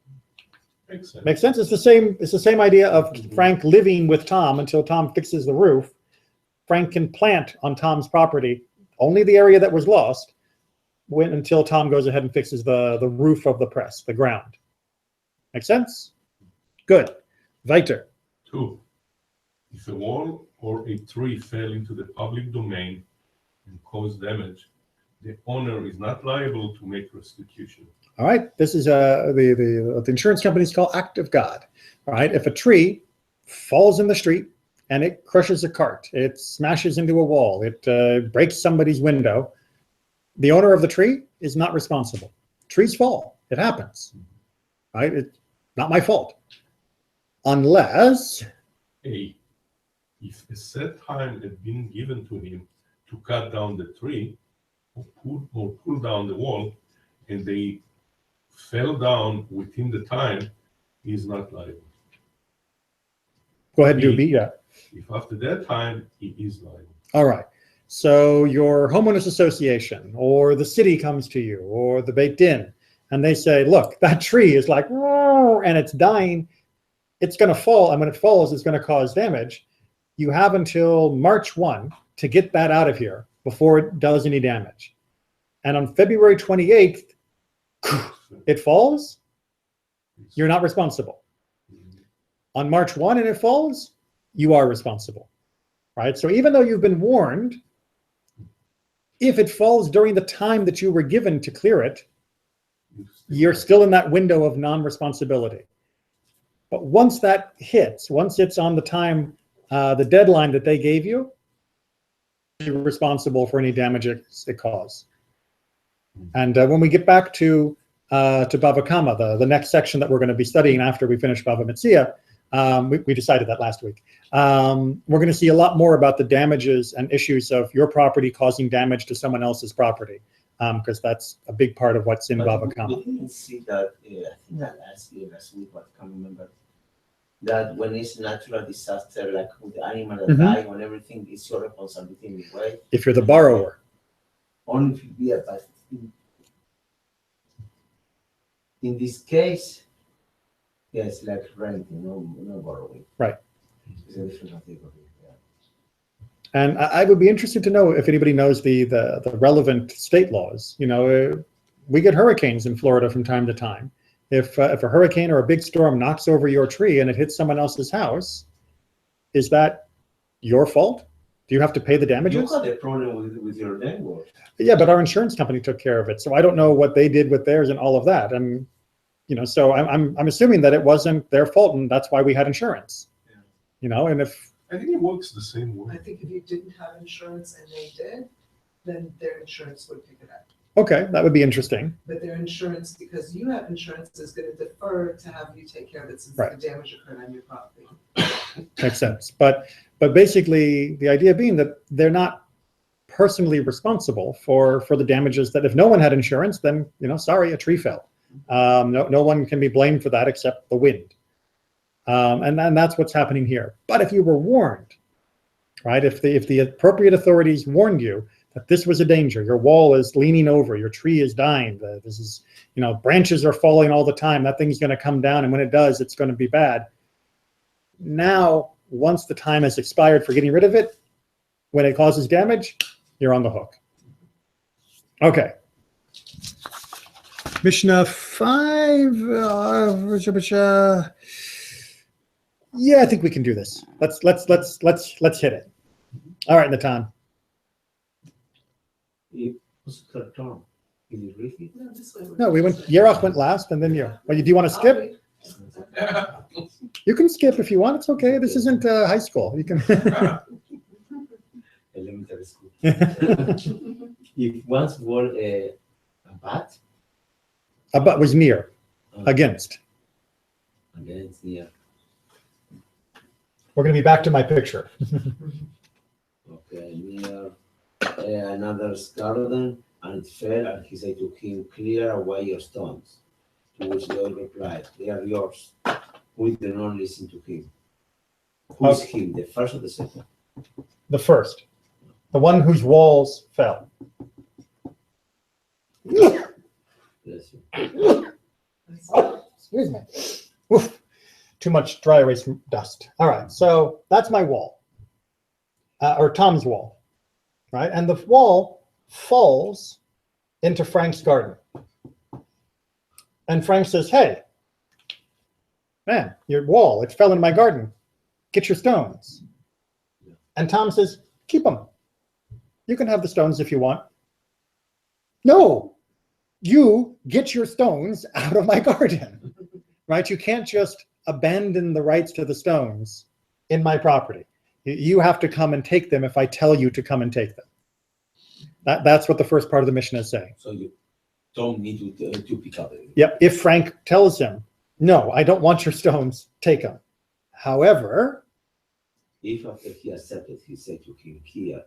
Speaker 3: Makes sense.
Speaker 2: Makes sense? It's the same idea of Frank living with Tom until Tom fixes the roof. Frank can plant on Tom's property, only the area that was lost, until Tom goes ahead and fixes the roof of the press, the ground. Make sense? Good. Weiter.
Speaker 3: 2. If a wall or a tree fell into the public domain and caused damage, the owner is not liable to make restitution.
Speaker 2: All right. This is the insurance companies call act of God. All right. If a tree falls in the street and it crushes a cart, it smashes into a wall, it breaks somebody's window, the owner of the tree is not responsible. Trees fall. It happens. Right? It's not my fault. Unless
Speaker 3: A, if a set time had been given to him to cut down the tree or pull down the wall, and they fell down within the time, he is not liable.
Speaker 2: go ahead and do B. Yeah.
Speaker 3: If after that time, he is liable.
Speaker 2: All right. So your homeowners association or the city comes to you or the Beit Din and they say, look, that tree is like, and it's dying. It's going to fall. And when it falls, it's going to cause damage. You have until March 1 to get that out of here before it does any damage. And on February 28th, it falls. You're not responsible. On March 1 and it falls, you are responsible. Right? So even though you've been warned, if it falls during the time that you were given to clear it, you're still in that window of non-responsibility. But once that hits, once it's on the time, the deadline that they gave you, you're responsible for any damage it caused. And when we get back to Bava Kama, the next section that we're going to be studying after we finish Bava Metzia, we decided that last week. We're going to see a lot more about the damages and issues of your property causing damage to someone else's property, because that's a big part of what's in Bava Kama.
Speaker 4: We didn't see that, I think that last week, but I can't remember, that when it's natural disaster, like with the animal that die, when everything is your responsibility in the way.
Speaker 2: If you're the borrower.
Speaker 4: Only if you be a but in this case, yes, like renting, no borrowing.
Speaker 2: Right.
Speaker 4: It's a different category. Yeah.
Speaker 2: And I would be interested to know if anybody knows the relevant state laws. You know, we get hurricanes in Florida from time to time. If a hurricane or a big storm knocks over your tree and it hits someone else's house, is that your fault? Do you have to pay the damages?
Speaker 4: You got a problem with your landlord.
Speaker 2: Yeah, but our insurance company took care of it, so I don't know what they did with theirs and all of that. And you know, so I'm assuming that it wasn't their fault, and that's why we had insurance. Yeah. You know, and if
Speaker 3: I think it works the same way.
Speaker 1: I think if you didn't have insurance and they did, then their insurance would pick it up.
Speaker 2: Okay, that would be interesting.
Speaker 1: But their insurance, because you have insurance, is going to defer to have you take care of it since
Speaker 2: Right.
Speaker 1: the damage occurred on your property.
Speaker 2: Makes sense. But basically, the idea being that they're not personally responsible for the damages. That if no one had insurance, then sorry, a tree fell. No one can be blamed for that except the wind. And that's what's happening here. But if you were warned, right? If the appropriate authorities warned you that this was a danger, your wall is leaning over, your tree is dying, this is, branches are falling all the time, that thing's going to come down, and when it does, it's going to be bad. Now, once the time has expired for getting rid of it, when it causes damage, you're on the hook. Okay. Mishnah 5. Yeah, I think we can do this. Let's hit it. All right, Natan.
Speaker 4: It was the term. Is it really?
Speaker 1: No, this way.
Speaker 2: No, we went. Yerach went last, and then you. Well, do you want to skip? You can skip if you want. It's okay. This isn't high school. You can.
Speaker 4: Elementary school. If once were a bat.
Speaker 2: A bat was near. Against.
Speaker 4: Against, yeah.
Speaker 2: We're going to be back to my picture.
Speaker 4: Okay, near another's garden, and it fell, and he said to him, "Clear away your stones." To which the other replied, "They are yours." We did not listen to him. Who is him, the first or the second?
Speaker 2: The first. The one whose walls fell.
Speaker 4: Bless you.
Speaker 2: Excuse me. Oof. Too much dry erase dust. All right, so that's my wall, or Tom's wall, right? And the wall falls into Frank's garden. And Frank says, hey, man, your wall, it fell in my garden. Get your stones. And Tom says, keep them. You can have the stones if you want. No, you get your stones out of my garden, right? You can't just abandon the rights to the stones in my property. You have to come and take them if I tell you to come and take them. That's what the first part of the Mishnah is saying.
Speaker 4: So you don't need to pick up.
Speaker 2: Yep. If Frank tells him, no, I don't want your stones, take them. However,
Speaker 4: if after he accepted, he said to him, here,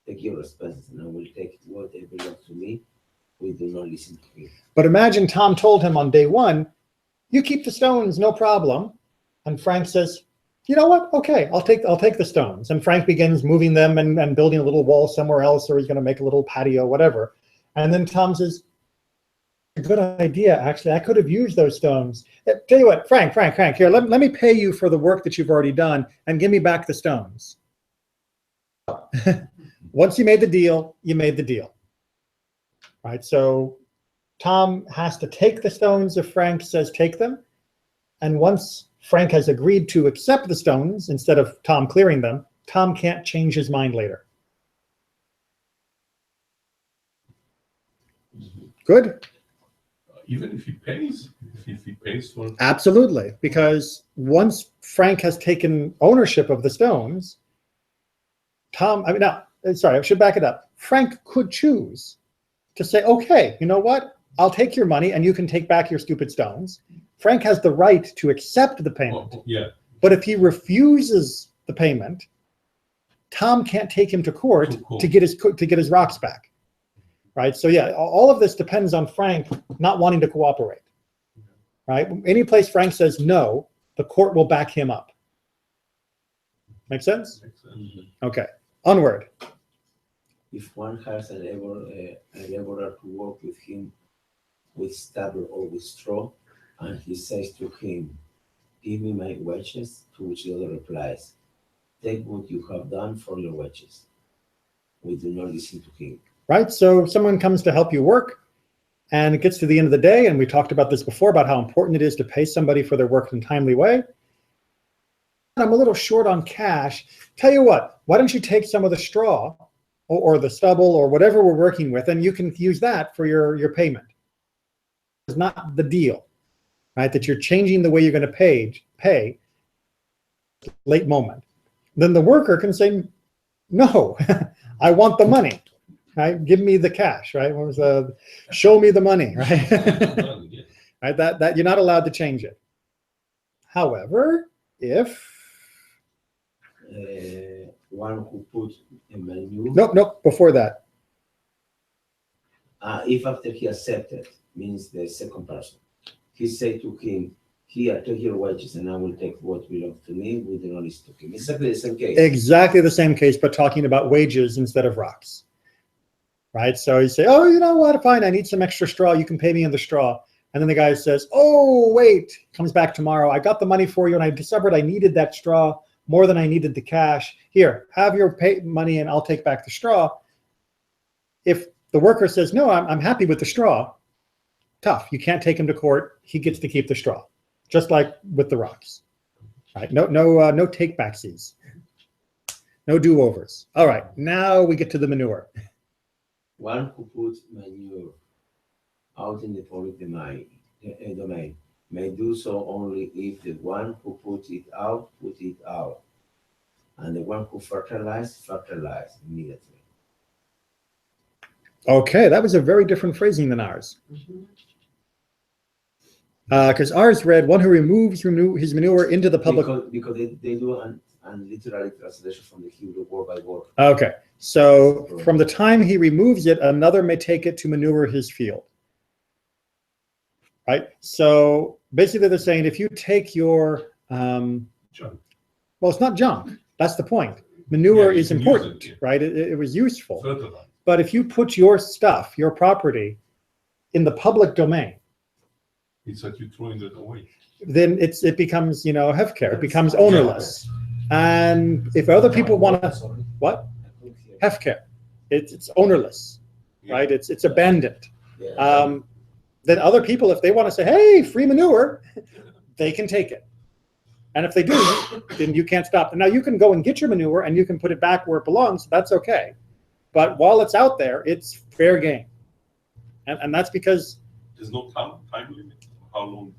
Speaker 4: take your expenses and I will take what belongs to me, we do not listen to him.
Speaker 2: But imagine Tom told him on day one, you keep the stones, no problem. And Frank says, you know what? Okay, I'll take the stones. And Frank begins moving them and building a little wall somewhere else, or he's going to make a little patio, whatever. And then Tom says, a good idea, actually. I could have used those stones. Tell you what, Frank, here, let me pay you for the work that you've already done and give me back the stones. Once you made the deal, you made the deal. Right? So Tom has to take the stones if Frank says take them. And once Frank has agreed to accept the stones instead of Tom clearing them, Tom can't change his mind later. Good?
Speaker 3: Even if he pays, if he pays for it.
Speaker 2: Absolutely. Because once Frank has taken ownership of the stones, I should back it up. Frank could choose to say, okay, you know what? I'll take your money and you can take back your stupid stones. Frank has the right to accept the payment.
Speaker 3: Yeah.
Speaker 2: But if he refuses the payment, Tom can't take him to court to get his rocks back. Right? So yeah, all of this depends on Frank not wanting to cooperate. Right? Any place Frank says no, the court will back him up. Make sense?
Speaker 3: Makes sense.
Speaker 2: Okay. Onward.
Speaker 4: If one has a laborer to work with him with stubble or with straw, and he says to him, give me my wages, to which the other replies, take what you have done for your wages. We do not listen to him.
Speaker 2: Right? So someone comes to help you work, and it gets to the end of the day, and we talked about this before, about how important it is to pay somebody for their work in a timely way. I'm a little short on cash. Tell you what, why don't you take some of the straw or the stubble or whatever we're working with, and you can use that for your payment. It's not the deal, right? That you're changing the way you're going to pay late moment. Then the worker can say, no, I want the money, right? Give me the cash, right? What was show me the money, right? Right? That you're not allowed to change it. However, if
Speaker 4: one who put a menu.
Speaker 2: Nope, before that.
Speaker 4: If after he accepted, means the second person. He said to him, here, take your wages, and I will take what belongs to me. We do not listen to him. Exactly the same case.
Speaker 2: Exactly the same case, but talking about wages instead of rocks. Right? So you say, oh, you know what? Fine, I need some extra straw. You can pay me in the straw. And then the guy says, oh, wait, comes back tomorrow. I got the money for you, and I discovered I needed that straw more than I needed the cash. Here, have your pay money, and I'll take back the straw. If the worker says, no, I'm happy with the straw, tough. You can't take him to court. He gets to keep the straw, just like with the rocks. Right? No take backsies. No do-overs. All right, now we get to the manure.
Speaker 4: One who puts manure out in the public domain may do so only if the one who puts it out, and the one who fertilizes immediately.
Speaker 2: Okay, that was a very different phrasing than ours. Because ours read, one who removes his manure into the public.
Speaker 4: Because they do an literary translation from the Hebrew word by word.
Speaker 2: Okay, so from the time he removes it, another may take it to manure his field. Right? So basically they're saying if you take your,
Speaker 3: Junk.
Speaker 2: well, it's not junk. That's the point. manure
Speaker 3: you
Speaker 2: is
Speaker 3: can use
Speaker 2: important,
Speaker 3: it, yeah.
Speaker 2: right? It was useful.
Speaker 3: Fertilizer.
Speaker 2: But if you put your stuff, your property, in the public domain,
Speaker 3: It's that you're throwing it away.
Speaker 2: then it becomes, hefker. It becomes ownerless. And if other people want to, what? Hefker. It's ownerless,
Speaker 3: Yeah.
Speaker 2: right? It's abandoned.
Speaker 4: Yeah.
Speaker 2: Then other people, if they want to say, hey, free manure, they can take it. And if they do, then you can't stop them. Now, you can go and get your manure and you can put it back where it belongs. That's okay. But while it's out there, it's fair game. And that's because,
Speaker 3: There's no time limit. How long?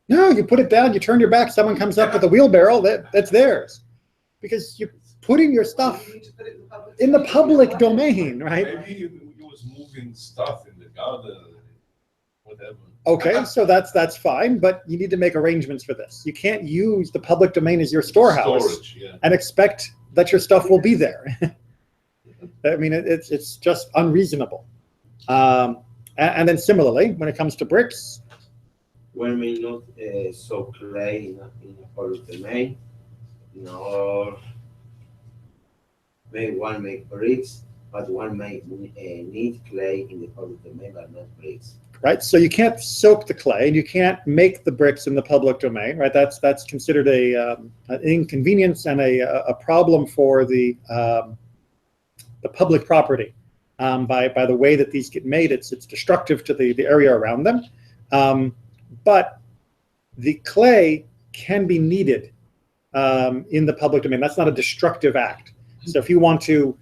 Speaker 2: no, you put it down, you turn your back, someone comes up with a wheelbarrow, that's theirs. Because you're putting your stuff
Speaker 1: You need to put it
Speaker 2: in the public domain, right?
Speaker 3: Maybe you was moving stuff in the garden, whatever.
Speaker 2: Okay, so that's fine, but you need to make arrangements for this. You can't use the public domain as your storehouse
Speaker 3: Storage, yeah.
Speaker 2: and expect that your stuff will be there. I mean, it's just unreasonable. And then similarly, when it comes to bricks,
Speaker 4: One may not sow clay in a public domain, nor may one make bricks, but one may need clay in the public domain, but not bricks.
Speaker 2: right? So you can't soak the clay, and you can't make the bricks in the public domain, right? That's considered an inconvenience and a problem for the public property. By the way that these get made, it's destructive to the area around them. But the clay can be kneaded in the public domain. That's not a destructive act. So if you want to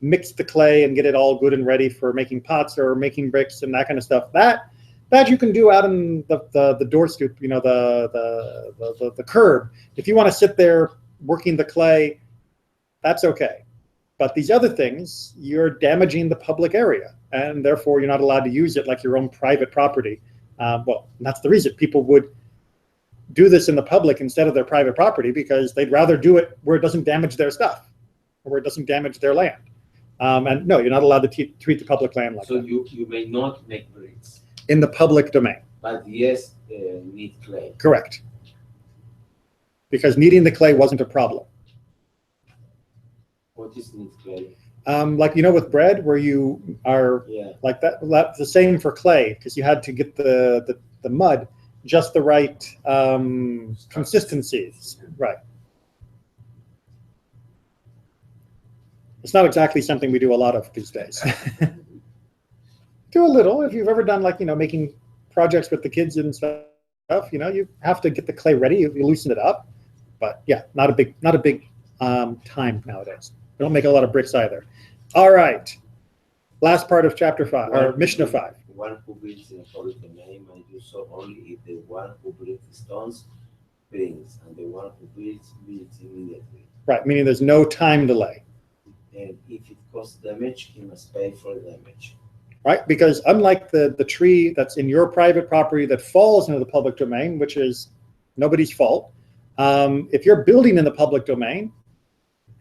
Speaker 2: mix the clay and get it all good and ready for making pots or making bricks and that kind of stuff, that you can do out in the door stoop, the curb. If you want to sit there working the clay, that's okay. But these other things, you're damaging the public area, and therefore you're not allowed to use it like your own private property. Well, that's the reason people would do this in the public instead of their private property, because they'd rather do it where it doesn't damage their stuff or where it doesn't damage their land. And no, you're not allowed to treat the public land like
Speaker 4: So
Speaker 2: that.
Speaker 4: you may not make bricks,
Speaker 2: In the public domain,
Speaker 4: but yes, need clay.
Speaker 2: correct. Because kneading the clay wasn't a problem.
Speaker 4: What is need clay?
Speaker 2: Like, with bread, where you are
Speaker 4: Yeah.
Speaker 2: like that's the same for clay, because you had to get the mud just the right consistencies, right? It's not exactly something we do a lot of these days. Do a little if you've ever done making projects with the kids and stuff. You have to get the clay ready. You loosen it up, but yeah, not a big time nowadays. We don't make a lot of bricks either. All right, last part of chapter 5 or Mishnah 5.
Speaker 4: One who builds in a public domain may do so only if the one who brings the stones brings, and the one who builds immediately.
Speaker 2: Right, meaning there's no time delay.
Speaker 4: And if it causes damage, he must pay for the damage.
Speaker 2: Right, because unlike the tree that's in your private property that falls into the public domain, which is nobody's fault, if you're building in the public domain,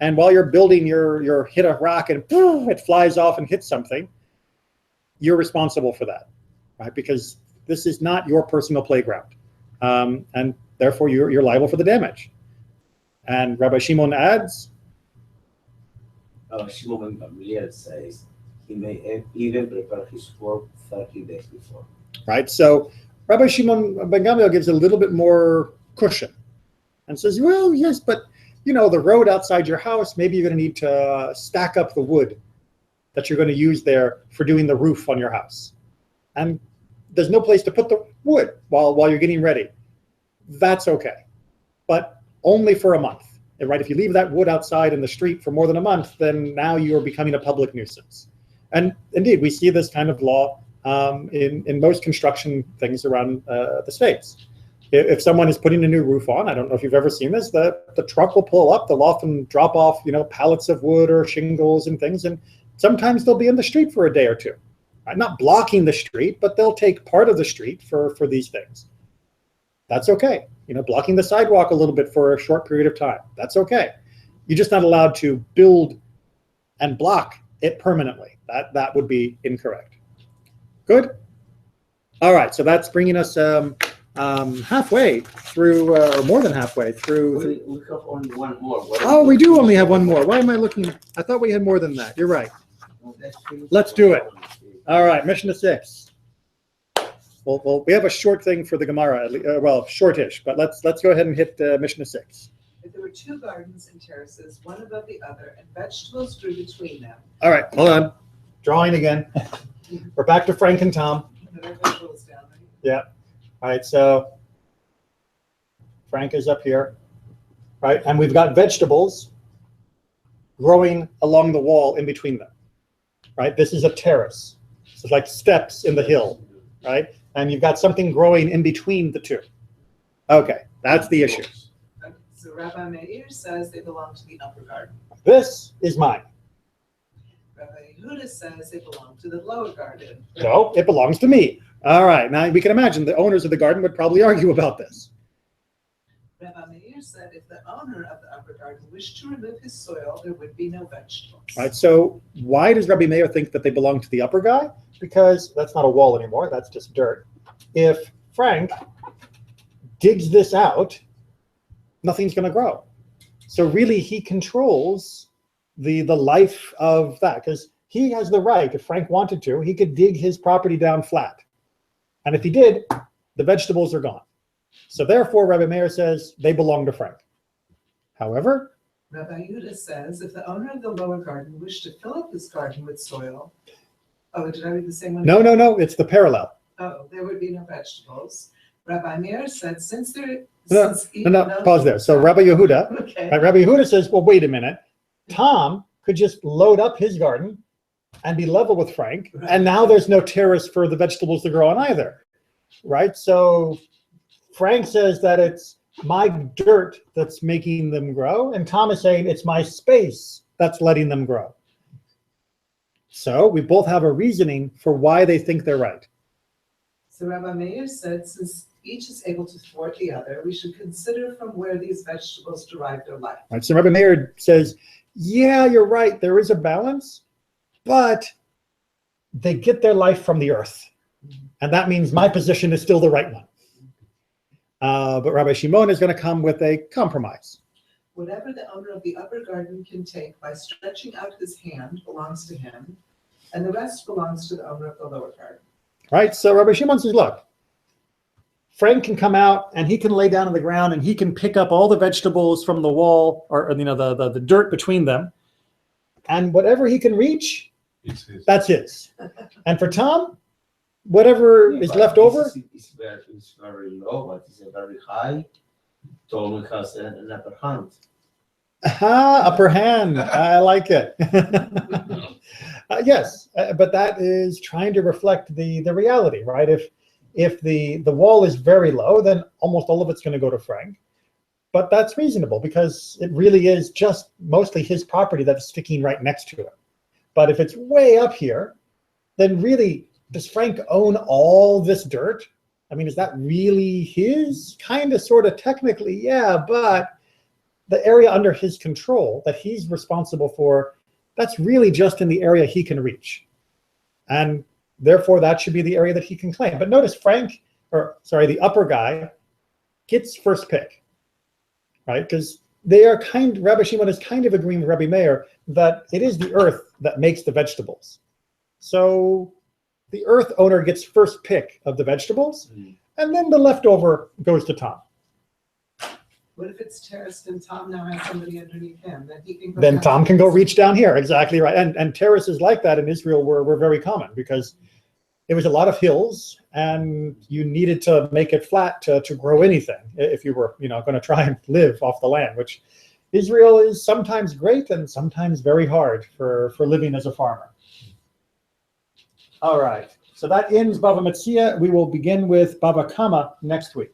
Speaker 2: and while you're building, you're hit a rock and it flies off and hits something, you're responsible for that, right? Because this is not your personal playground, and therefore you're liable for the damage. And Rabbi Shimon adds,
Speaker 4: Shimon ben Gamliel says he may even prepare his work 30 days before.
Speaker 2: right? So Rabbi Shimon ben Gamliel gives a little bit more cushion and says, well, yes, but the road outside your house, maybe you're going to need to stack up the wood that you're going to use there for doing the roof on your house. And there's no place to put the wood while you're getting ready. That's okay, but only for a month, right? If you leave that wood outside in the street for more than a month, then now you're becoming a public nuisance. And indeed, we see this kind of law in most construction things around the States. If someone is putting a new roof on, I don't know if you've ever seen this, the truck will pull up, they'll often drop off, pallets of wood or shingles and things, and sometimes they'll be in the street for a day or two. Right? Not blocking the street, but they'll take part of the street for these things. That's okay. Blocking the sidewalk a little bit for a short period of time. That's okay. You're just not allowed to build and block it permanently. That would be incorrect. Good? All right, so that's bringing us halfway through, or more than halfway through.
Speaker 4: We have only one more.
Speaker 2: Oh, we do only have one more. Why am I looking? I thought we had more than that. You're right. Let's do it. All right, Mishnah 6. Well, we have a short thing for the Gemara, well, shortish, but let's go ahead and hit Mishnah 6.
Speaker 1: If there were two gardens and terraces, one above the other, and vegetables grew between them.
Speaker 2: All right, hold on. Drawing again. We're back to Frank and Tom.
Speaker 1: There are vegetables down there.
Speaker 2: Yeah. All right, so Frank is up here, right? And we've got vegetables growing along the wall in between them, right? This is a terrace. So it's like steps in the hill, right? And you've got something growing in between the two. Okay, that's the issue.
Speaker 1: Okay, so Rabbi Meir says they belong to the upper garden.
Speaker 2: This is mine.
Speaker 1: Rabbi Yehuda says they belong to the lower garden.
Speaker 2: No, it belongs to me. All right, now we can imagine the owners of the garden would probably argue about this.
Speaker 1: Rabbi Meir said if the owner of the upper garden wished to remove his soil, there would be no vegetables.
Speaker 2: All right, so why does Rabbi Meir think that they belong to the upper guy? Because that's not a wall anymore, that's just dirt. If Frank digs this out, nothing's going to grow. So really he controls the life of that, because he has the right, if Frank wanted to, he could dig his property down flat. And if he did, the vegetables are gone. So therefore, Rabbi Meir says they belong to Frank. However,
Speaker 1: Rabbi Yehuda says if the owner of the lower garden wished to fill up his garden with soil, oh, did I read the same one?
Speaker 2: no, it's the parallel.
Speaker 1: Oh, there would be no vegetables. Rabbi Meir said since there...
Speaker 2: No, pause there. So Rabbi Yehuda,
Speaker 1: okay.
Speaker 2: right, Rabbi Yehuda says, well, wait a minute. Tom could just load up his garden and be level with Frank,
Speaker 1: Right.
Speaker 2: and now there's no terrace for the vegetables to grow on either, right? So Frank says that it's my dirt that's making them grow, and Tom is saying it's my space that's letting them grow. So we both have a reasoning for why they think they're right.
Speaker 1: So Rabbi Meir said since each is able to thwart the other, we should consider from where these vegetables derive their life.
Speaker 2: Right, so Rabbi Meir says, yeah, you're right, there is a balance, but they get their life from the earth. And that means my position is still the right one. But Rabbi Shimon is going to come with a compromise.
Speaker 1: Whatever the owner of the upper garden can take by stretching out his hand belongs to him, and the rest belongs to the owner of the lower garden.
Speaker 2: Right, so Rabbi Shimon says, look, Frank can come out and he can lay down on the ground and he can pick up all the vegetables from the wall, or the dirt between them, and whatever he can reach, that's his. And for Tom, whatever is left over.
Speaker 4: It's very low, but it's very high. Tom has an upper hand.
Speaker 2: Aha, upper hand. I like it. Yes, but that is trying to reflect the reality, right? If the wall is very low, then almost all of it's going to go to Frank. But that's reasonable because it really is just mostly his property that's sticking right next to it. But if it's way up here, then really, does Frank own all this dirt? I mean, is that really his? Kind of, sort of, technically, yeah, but the area under his control that he's responsible for, that's really just in the area he can reach. And therefore, that should be the area that he can claim. But notice the upper guy gets first pick, right? Because Rabbi Shimon is kind of agreeing with Rabbi Meir that it is the earth that makes the vegetables. So the earth owner gets first pick of the vegetables, and then the leftover goes to Tom.
Speaker 1: What if it's terraced and Tom now has somebody underneath him?
Speaker 2: Then Tom can go reach down here, exactly right. And terraces like that in Israel were very common because it was a lot of hills, and you needed to make it flat to grow anything if you were, going to try and live off the land, which Israel is sometimes great and sometimes very hard for living as a farmer. All right, so that ends Bava Metzia. We will begin with Bava Kama next week.